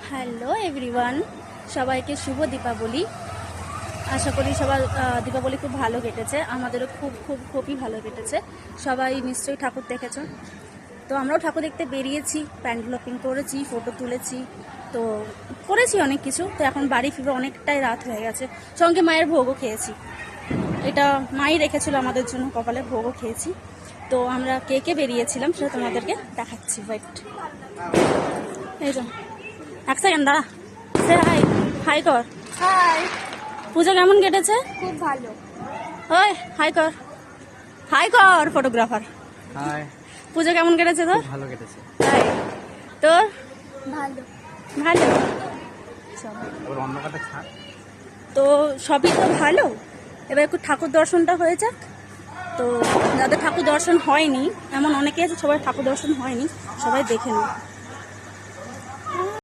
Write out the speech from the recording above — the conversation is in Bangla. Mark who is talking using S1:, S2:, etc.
S1: হ্যালো এভরিওয়ান, সবাইকে শুভ দীপাবলি। আশা করি সবার দীপাবলি খুব ভালো কেটেছে। আমাদেরও খুবই ভালো কেটেছে। সবাই নিশ্চয়ই ঠাকুর দেখেছো। তো আমরাও ঠাকুর দেখতে বেরিয়েছি, প্যান্ডেল ওপেন করেছি, ফটো তুলেছি, তো করেছি অনেক কিছু। তো এখন বাড়ি ফিরে অনেকটাই রাত হয়ে গেছে। সঙ্গে মায়ের ভোগও খেয়েছি। এটা মাই রেখেছিল আমাদের জন্য, কপালের ভোগও খেয়েছি। তো আমরা কে বেরিয়েছিলাম সেটা তোমাদেরকে দেখাচ্ছি। ওয়েট, এই তো এক সেকেন্ড দাঁড়া। সে হাই হাই কর।
S2: হাই।
S1: পুজো কেমন কেটেছে?
S2: খুব ভালো।
S1: ওই হাই কর, হাই কর ফটোগ্রাফার।
S3: হাই।
S1: পুজো কেমন কেটেছে তোর?
S3: ভালো কেটেছে।
S1: তাই তোর?
S2: ভালো।
S1: ভালো।
S3: ওর অন্য কথা ছাড়।
S1: তো সবই তো ভালো। এবার একটু ঠাকুর দর্শনটা হয়ে যাক। তো যাদের ঠাকুর দর্শন হয়নি, এমন অনেকে আছে সবাই ঠাকুর দর্শন হয়নি, সবাই দেখে নাও।